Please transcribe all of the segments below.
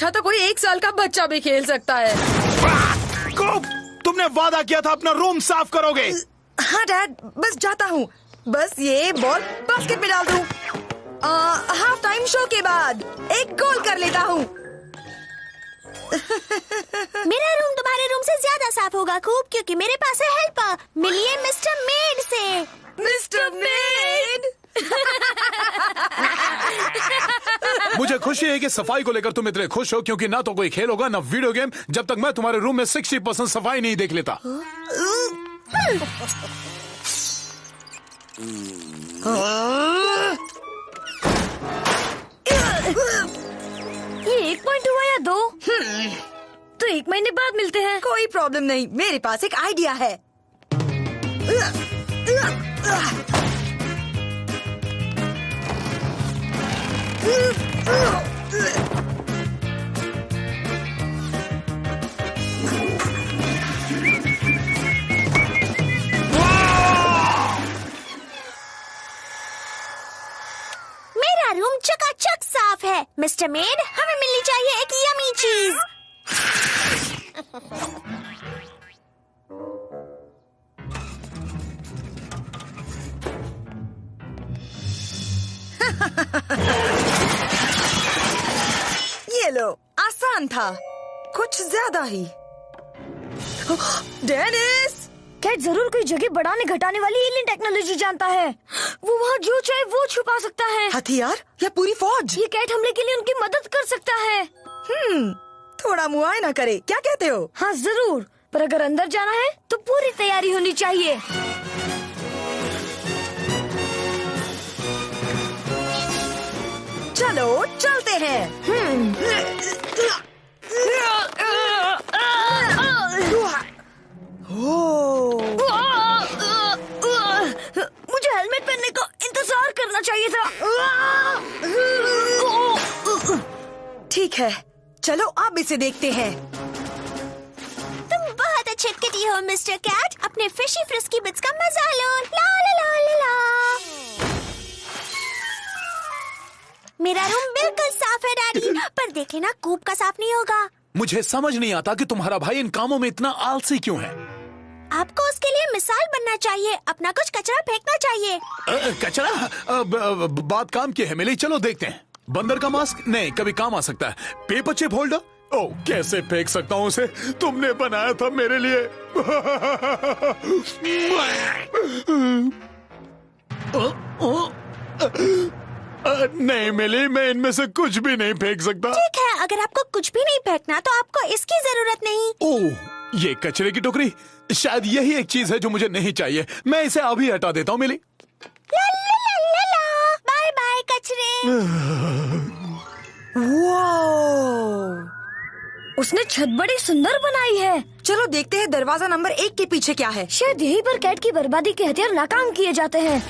अच्छा तो कोई 1 साल का बच्चा भी खेल सकता है। कूप, तुमने वादा किया था अपना रूम साफ करोगे। हाँ डैड, बस जाता हूँ। बस ये बॉल बास्केट में डाल दूँ। हाफ टाइम शो के बाद एक गोल कर लेता हूँ। मेरा रूम तुम्हारे रूम से ज्यादा साफ होगा खूब, क्योंकि मेरे पास है हेल्पर। मिलिए मिस्टर मेड से। Mister made. मुझे खुशी है कि सफाई को लेकर तुम इतने खुश हो, क्योंकि ना तो कोई खेल होगा ना वीडियो गेम जब तक मैं तुम्हारे रूम में 60% सफाई नहीं देख लेता। ये 1 पॉइंट हुआ या 2? तो 1 महीने बाद मिलते हैं। कोई प्रॉब्लम नहीं, मेरे पास एक आइडिया है। मेरा रूम चकाचक साफ है। मिस्टर मेड, हमें मिलनी चाहिए एक यमी चीज। ये लो, आसान था, कुछ ज्यादा ही। डेनिस! कैट जरूर कोई जगह बढ़ाने घटाने वाली एलियन टेक्नोलॉजी जानता है। वो वहाँ जो चाहे वो छुपा सकता है। हथियार या पूरी फौज? ये कैट हमले के लिए उनकी मदद कर सकता है। थोड़ा मुआयना करे, क्या कहते हो? हाँ जरूर, पर अगर अंदर जाना है तो पूरी तैयारी होनी चाहिए। चलो चलते हैं। मुझे हेलमेट पहनने का इंतजार करना चाहिए था। ठीक है, चलो अब इसे देखते हैं। तुम बहुत अच्छे किटी हो मिस्टर कैट। अपने फिशी फ्रिस्की बिट्स का मजा लो। ला ला ला ला ला। मेरा रूम बिल्कुल साफ है डैडी, पर देख लेना कूप का साफ नहीं होगा। मुझे समझ नहीं आता कि तुम्हारा भाई इन कामों में इतना आलसी क्यों है। आपको उसके लिए मिसाल बनना चाहिए। अपना कुछ कचरा फेंकना चाहिए। कचरा? बात काम की है मिली, चलो देखते हैं। बंदर का मास्क? नहीं, कभी काम आ सकता है। Paper chip holder? ओह, कैसे फेंक सकता हूँ उसे? तुमने बनाया था मेरे लिए। नहीं मिली, मैं इनमें से कुछ भी नहीं फेंक सकता। ठीक है, अगर आपको कुछ भी नहीं फेंकना तो आपको इसकी जरूरत नहीं। ओह, ये कचरे की टोकरी? शायद यही एक चीज है जो मुझे नहीं चाहिए। मैं इसे अभी हटा देता हूँ मिली। बाय बाय कचरे। उसने छत बड़ी सुंदर बनाई है। चलो देखते हैं दरवाजा नंबर 1 के पीछे क्या है। शायद यहीं पर कैट की बर्बादी के हथियार नाकाम किए जाते हैं।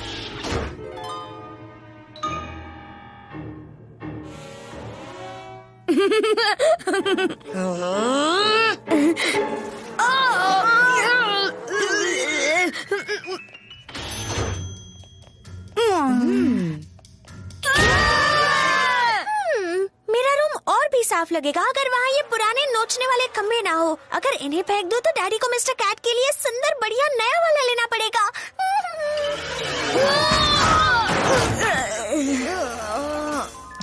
मेरा रूम और भी साफ लगेगा अगर वहाँ ये पुराने नोचने वाले खम्भे ना हो। अगर इन्हें फेंक दो तो डैडी को मिस्टर कैट के लिए सुंदर बढ़िया नया वाला लेना पड़ेगा।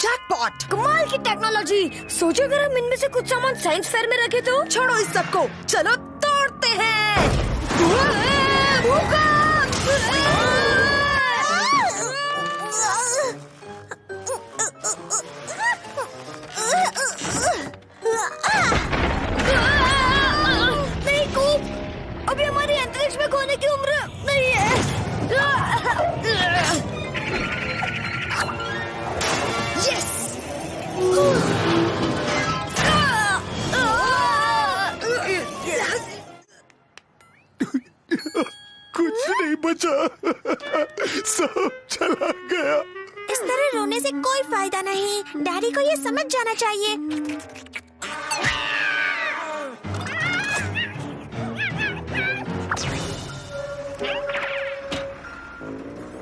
जैकपॉट! कमाल की टेक्नोलॉजी। सोचो अगर हम इनमें से कुछ सामान साइंस फेयर में रखे तो। छोड़ो इस सबको, चलो तोड़ते हैं। नहीं कूप, अभी हमारी अंतरिक्ष में खोने की उम्र नहीं है। यस! कुछ नहीं बचा, सब चला गया। इस तरह रोने से कोई फायदा नहीं। डैडी को ये समझ जाना चाहिए।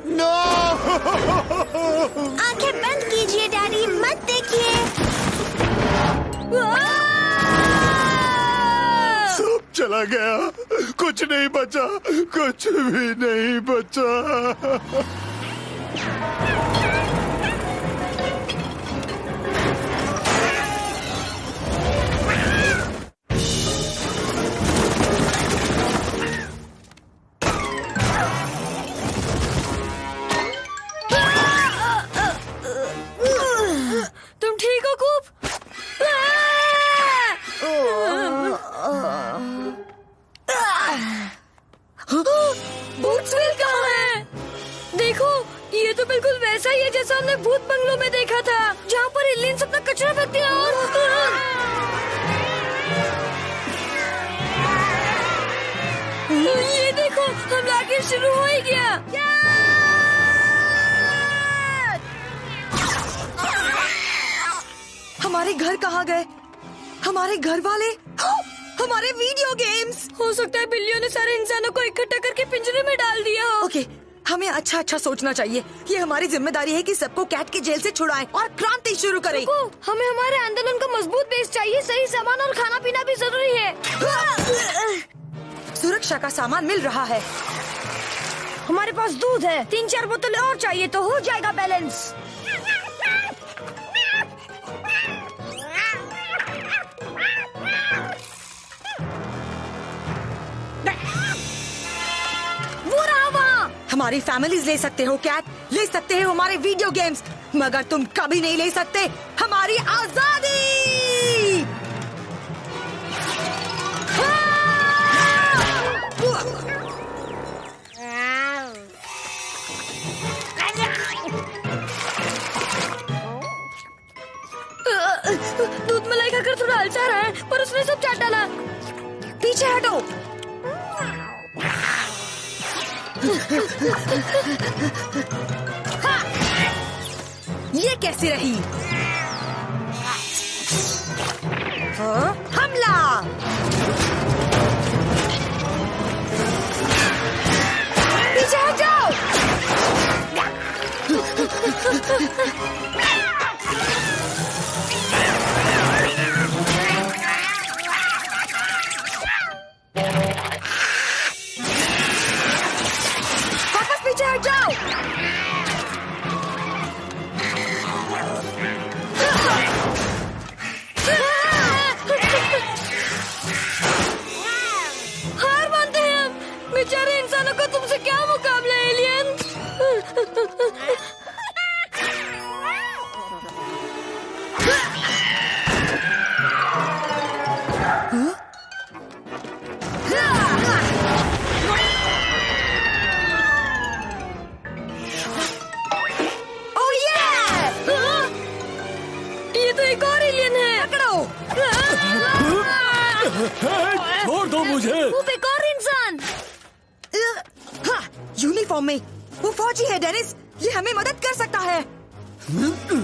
नो! आंखें बंद कीजिए डैडी, मत देखिए। गया, कुछ नहीं बचा, कुछ भी नहीं बचा। तुम ठीक हो कूप? बूट्सविल कहाँ है? देखो, ये तो बिल्कुल वैसा ही है जैसा हमने भूत बंगलों में देखा था, जहाँ पर एलियंस अपना कचरा फेंकते हैं और ये देखो, हमला आखिर शुरू हो ही गया। हमारे घर कहाँ गए? हमारे घर वाले? हमारे वीडियो गेम्स? हो सकता है बिल्लियों ने सारे इंसानों को इकट्ठा करके पिंजरे में डाल दिया हो। ओके, हमें अच्छा अच्छा सोचना चाहिए। ये हमारी जिम्मेदारी है कि सबको कैट की जेल से छुड़ाएं और क्रांति शुरू करें। हमें हमारे आंदोलन का मजबूत बेस चाहिए, सही सामान और खाना पीना भी जरूरी है। सुरक्षा का सामान मिल रहा है। हमारे पास दूध है, 3-4 बोतलें और चाहिए तो हो जाएगा बैलेंस। वो रहा वहाँ। हमारी फैमिलीज ले सकते हो कैट, ले सकते हो हमारे वीडियो गेम्स, मगर तुम कभी नहीं ले सकते हमारी आजादी। दूध मलाई खाकर थोड़ा अलसा रहा है, पर उसने सब चाट डाला। पीछे हटो। ये कैसी रही? हमला! पीछे हट जाओ। वापस पीछे हट जाओ। हार मानते हैं हम। बेचारे इंसानों का तुमसे क्या मुकाबला है, एलियन? ओह ये! ये तो एक और एलियन है। पकड़ो। छोड़ दो मुझे। वो एक और इंसान। हाँ, यूनिफॉर्म में वो फौजी है डेनिस, ये हमें मदद कर सकता है।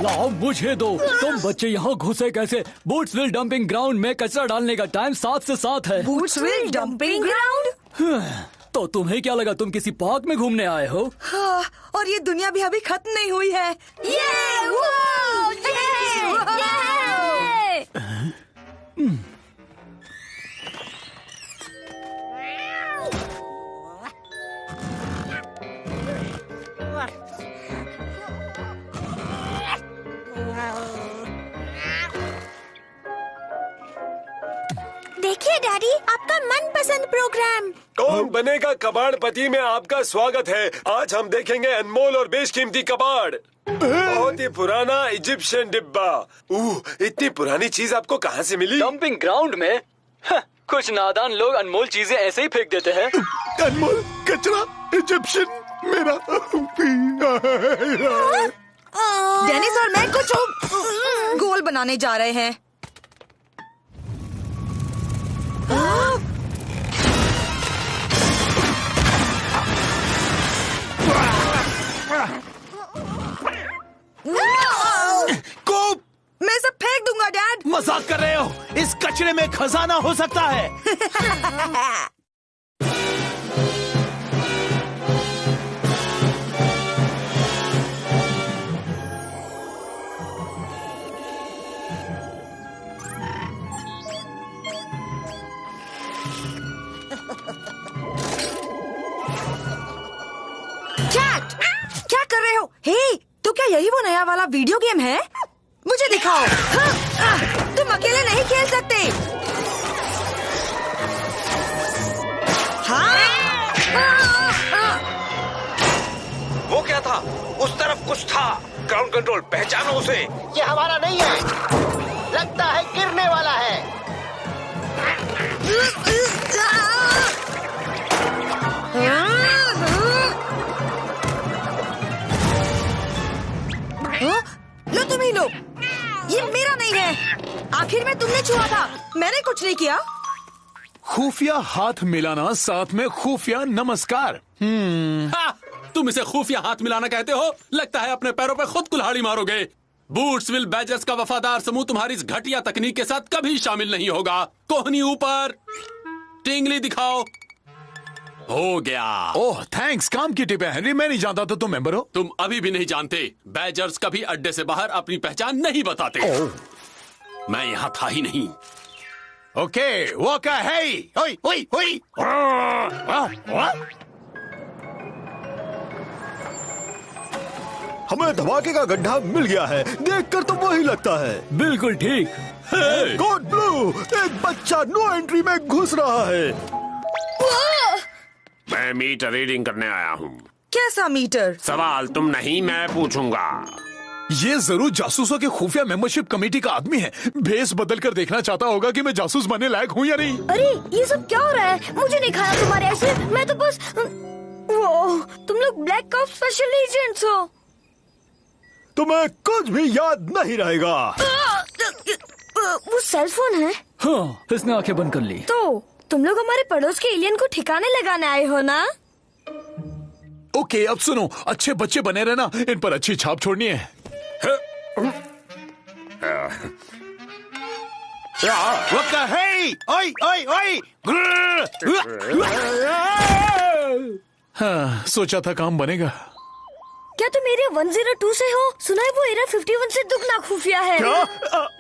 लाओ मुझे दो। तुम बच्चे यहाँ घुसे कैसे? बूट्सविल डंपिंग ग्राउंड में कचरा डालने का टाइम 7 से 7 है। बूट्सविल डंपिंग ग्राउंड? तो तुम्हें क्या लगा तुम किसी पार्क में घूमने आए हो? हाँ, और ये दुनिया भी अभी खत्म नहीं हुई है। ये वो! देखिए डैडी, आपका मनपसंद प्रोग्राम। कौन बनेगा कबाड़पति में आपका स्वागत है। आज हम देखेंगे अनमोल और बेशकीमती कबाड़। बहुत ही पुराना इजिप्शियन डिब्बा। इतनी पुरानी चीज आपको कहाँ से मिली? डंपिंग ग्राउंड में? कुछ नादान लोग अनमोल चीजें ऐसे ही फेंक देते हैं। अनमोल कचरा इजिप्शियन मेरा। डेनिस और मैं कुछ गोल बनाने जा रहे हैं। कोप! मैं सब फेंक दूंगा डैड। मजाक कर रहे हो? इस कचरे में खजाना हो सकता है। हे, तो क्या यही वो नया वाला वीडियो गेम है? मुझे दिखाओ। हाँ, तुम अकेले नहीं खेल सकते। वो क्या था? उस तरफ कुछ था। ग्राउंड कंट्रोल, पहचानो उसे। ये हमारा नहीं है, लगता है गिरने वाला है। लो तुम ही लो, ये मेरा नहीं है। आखिर में तुमने छुआ था, मैंने कुछ नहीं किया। खुफिया हाथ मिलाना, साथ में खुफिया नमस्कार। तुम इसे खुफिया हाथ मिलाना कहते हो? लगता है अपने पैरों पे खुद कुल्हाड़ी मारोगे। बूट्सविल बैजर्स का वफादार समूह तुम्हारी इस घटिया तकनीक के साथ कभी शामिल नहीं होगा। कोहनी ऊपर, टिंगली दिखाओ। हो गया। ओह थैंक्स, काम की टिप है हेनरी। मैं नहीं जानता तो तुम मेंबर हो। तुम अभी भी नहीं जानते, बैजर्स कभी अड्डे से बाहर अपनी पहचान नहीं बताते। मैं यहाँ था ही नहीं। ओके, वो क्या है? ओई ओई ओई। हमें धमाके का गड्ढा मिल गया है, देखकर तो वही लगता है। बिल्कुल ठीक। कोड ब्लू, एक बच्चा नो एंट्री में घुस रहा है। मैं मीटर रीडिंग करने आया हूँ। कैसा मीटर? सवाल तुम नहीं, मैं पूछूंगा। ये जरूर जासूसों के खुफिया मेंबरशिप कमेटी का आदमी है। भेस बदल कर देखना चाहता होगा कि मैं जासूस बनने लायक हूँ या नहीं। अरे ये सब क्या हो रहा है? मुझे नहीं खाया तुम्हारे ऐसे। मैं तो बस वो, तुम लोग ब्लैक ऑप्स स्पेशल एजेंट्स हो। तुम्हें कुछ भी याद नहीं रहेगा। वो सेल फोन है। हाँ, इसने आंखें बंद कर ली। तो तुम लोग हमारे पड़ोस के एलियन को ठिकाने लगाने आए हो ना? ओके, अब सुनो, अच्छे बच्चे बने रहना, इन पर अच्छी छाप छोड़नी है। हाँ, सोचा था काम बनेगा। क्या तुम एरिया 102 से हो? सुना है वो एरिया 51 से दुगना खुफिया है। क्या?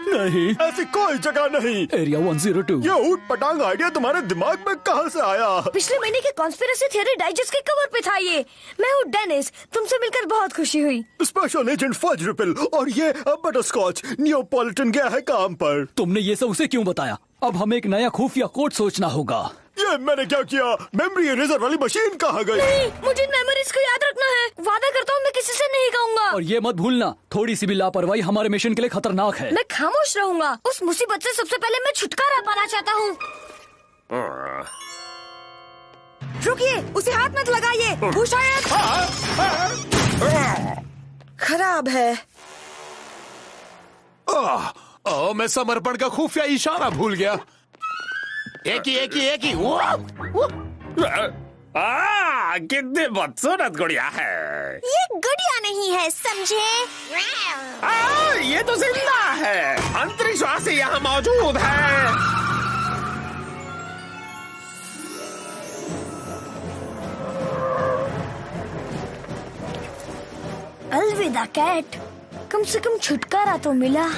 नहीं, ऐसी कोई जगह नहीं। एरिया 102। ये ऊट पटांग आइडिया तुम्हारे दिमाग में कहाँ से आया? पिछले महीने के कॉन्स्पिरेसी थ्योरी डाइजेस्ट के कवर पे था ये। मैं हूँ डेनिस, तुमसे मिलकर बहुत खुशी हुई। स्पेशल एजेंट फज रिपल और ये बटरस्कॉच नियोपॉलिटन गया है काम पर। तुमने ये सब उसे क्यों बताया? अब हमें एक नया खुफिया कोड सोचना होगा। ये मैंने क्या किया? मेमोरी इरेजर वाली मशीन कहाँ गई? नहीं, मुझे मेमोरीज को याद रखना है। वादा करता हूँ मैं किसी से नहीं कहूँगा। और ये मत भूलना, थोड़ी सी भी लापरवाही हमारे मिशन के लिए खतरनाक है। मैं खामोश रहूंगा। उस मुसीबत से सबसे पहले मैं छुटकारा पाना चाहता हूँ। रुकिए, उसे हाथ मत लगाइए, वो शायद खराब है। मैं समर्पण का खुफिया इशारा भूल गया। एक ही कितनी बदसूरत गुड़िया है। ये गुड़िया नहीं है, समझे? ये तो जिंदा है। अंतरिक्षवासी यहाँ मौजूद है। अलविदा कैट, कम से कम छुटकारा तो मिला।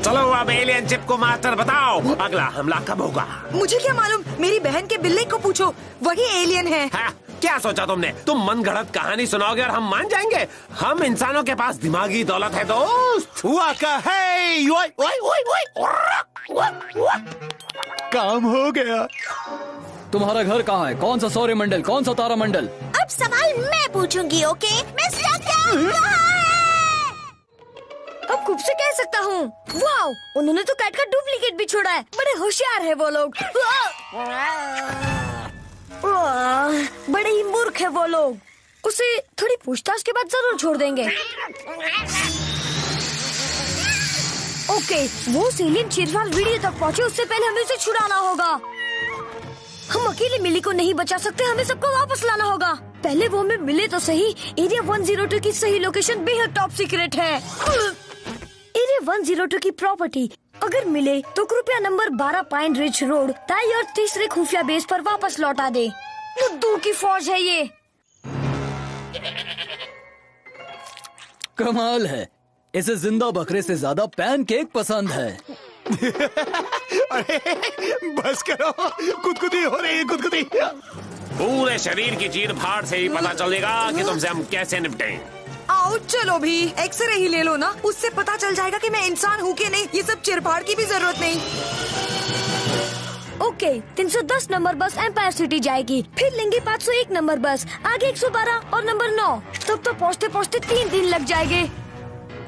चलो अब एलियन चिप को मास्टर बताओ, अगला हमला कब होगा? मुझे क्या मालूम, मेरी बहन के बिल्ले को पूछो, वही एलियन है। हाँ, क्या सोचा तुमने? तुम मनगढ़ंत कहानी सुनाओगे और हम मान जाएंगे? हम इंसानों के पास दिमागी दौलत है दोस्त। काम हो गया। तुम्हारा घर कहाँ है? कौन सा सौर मंडल, कौन सा तारा मंडल? अब सवाल मैं पूछूंगी, ओके? मिस्टर कैट कहाँ है? अब खूब से कह सकता हूँ। वाओ, उन्होंने तो कैट का डुप्लीकेट भी छोड़ा है। बड़े होशियार है वो लोग। बड़े ही मूर्ख है वो लोग। उसे थोड़ी पूछताछ के बाद जरूर छोड़ देंगे। ओके, वो एलियन चीरफाड़ वीडियो तक पहुँचे उससे पहले हमें उसे छुड़ाना होगा। हम अकेले मिली को नहीं बचा सकते, हमें सबको वापस लाना होगा। पहले वो हमें मिले तो सही। एरिया 102 की सही लोकेशन बेहद टॉप सीक्रेट है। एरिया 102 की प्रॉपर्टी अगर मिले तो कृपया नंबर 12 पाइन रिच रोड दाई और तीसरे खुफिया बेस पर वापस लौटा दे। बुद्धू की फौज है ये। कमाल है, इसे जिंदा बकरे से ज्यादा पैनकेक पसंद है। अरे बस करो, गुदगुदी हो रही है, गुदगुदी। पूरे शरीर की चीर फाड़ से ही पता चलेगा कि तुमसे हम कैसे निपटें। आओ चलो भी, एक्सरे ही ले लो ना, उससे पता चल जाएगा कि मैं इंसान हूँ कि नहीं। ये सब चिरफाड़ की भी जरूरत नहीं। ओके, 310 नंबर बस एम्पायर सिटी जाएगी, फिर लेंगे 501 नंबर बस, आगे 112 और नंबर 9। तब तो पहुँचते पहुँचते 3 दिन लग जाएंगे।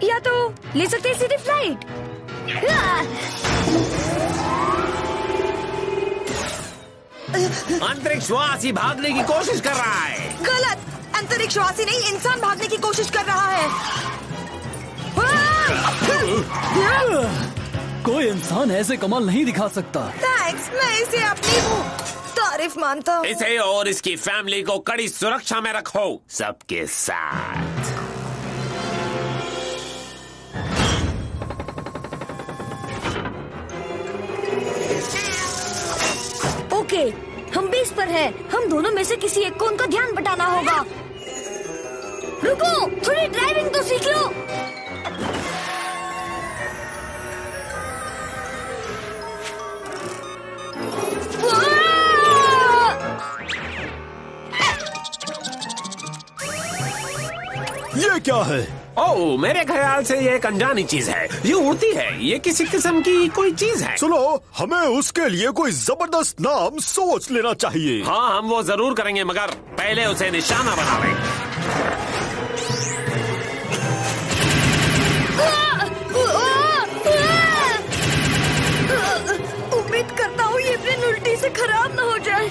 या तो ले सकते हैं सीधी फ्लाइट। अंतरिक्षवासी भागने की कोशिश कर रहा है। गलत, अंतरिक्षवासी नहीं, इंसान भागने की कोशिश कर रहा है। कोई इंसान ऐसे कमाल नहीं दिखा सकता। थैंक्स, मैं इसे अपनी तारीफ मानता हूँ। इसे और इसकी फैमिली को कड़ी सुरक्षा में रखो, सबके साथ। ओके, हम बेस पर हैं। हम दोनों में से किसी एक को उनका ध्यान बटाना होगा। रुको, थोड़ी ड्राइविंग तो सीख लो। ये क्या है? ओह, मेरे ख्याल से ये एक अनजानी चीज है। ये उड़ती है, ये किसी किस्म की कोई चीज है। सुनो, हमें उसके लिए कोई जबरदस्त नाम सोच लेना चाहिए। हाँ, हम वो जरूर करेंगे, मगर पहले उसे निशाना बना लें। उम्मीद करता हूँ ये प्लेन उल्टी से खराब न हो जाए।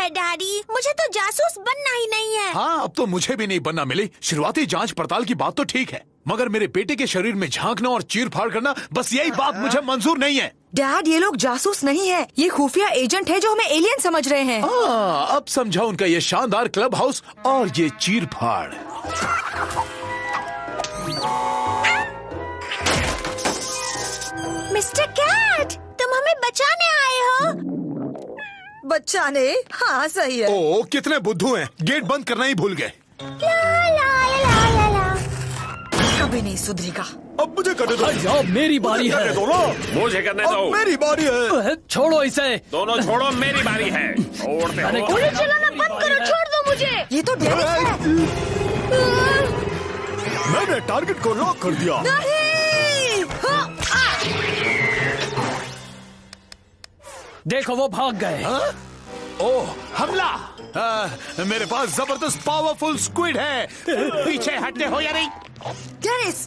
डैडी, मुझे तो जासूस बनना ही नहीं है। हाँ, अब तो मुझे भी नहीं बनना मिली। शुरुआती जांच पड़ताल की बात तो ठीक है, मगर मेरे बेटे के शरीर में झांकना और चीर फाड़ करना, बस यही बात मुझे मंजूर नहीं है। डैड, ये लोग जासूस नहीं है, ये खुफिया एजेंट है जो हमें एलियन समझ रहे हैं। अब समझा उनका ये शानदार क्लब हाउस और ये चीर फाड़। मिस्टर कैट, तुम हमें बचाने आए हो? बचाने? हाँ सही है। ओ, कितने बुद्धू हैं, गेट बंद करना ही भूल गए। ला ला ला ला ला। कभी नहीं सुधरेगा। अब मुझे करने दो। अब मेरी बारी है। मुझे करने दो। अब मेरी बारी है। छोड़ो इसे। दोनों छोड़ो, मेरी बारी है। छोड़ते हो। गोली चलाना बंद करो, छोड़ दो मुझे। ये तो डेनिस है। मैंने टारगेट को लॉक कर दिया। नहीं। देखो, वो भाग गए। ओह, हमला! मेरे पास जबरदस्त पावरफुल स्क्विड है। पीछे हटते हो या नहीं? डेनिस,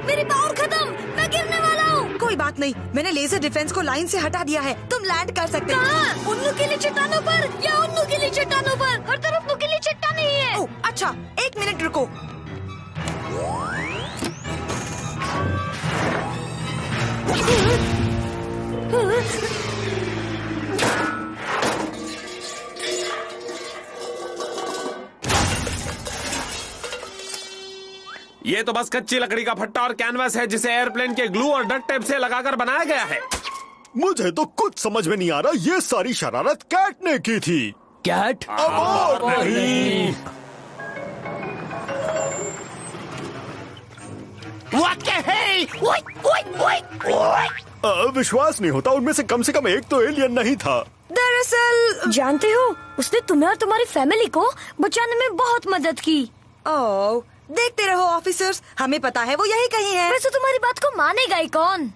मेरी पावर खत्म, मैं गिरने वाला हूँ। कोई बात नहीं, मैंने लेजर डिफेंस को लाइन से हटा दिया है, तुम लैंड कर सकते हो। कहाँ? उन नुकीली चट्टानों पर या उन नुकीली चट्टानों पर? हर तरफ नुकीली चट्टानें ही है। ओह, अच्छा, 1 मिनट रुको। ये तो बस कच्ची लकड़ी का फट्टा और कैनवास है, जिसे एयरप्लेन के ग्लू और डक्ट टेप से लगाकर बनाया गया है। मुझे तो कुछ समझ में नहीं आ रहा, ये सारी शरारत कैट ने की थी। कैट? अब नहीं। विश्वास नहीं होता, उनमें से कम एक तो एलियन नहीं था। दरअसल जानते हो, उसने तुम्हें और तुम्हारी फैमिली को बचाने में बहुत मदद की। ओह, देखते रहो ऑफिसर्स, हमें पता है वो यही कहीं है। वैसे तुम्हारी बात को मानेगा ही कौन?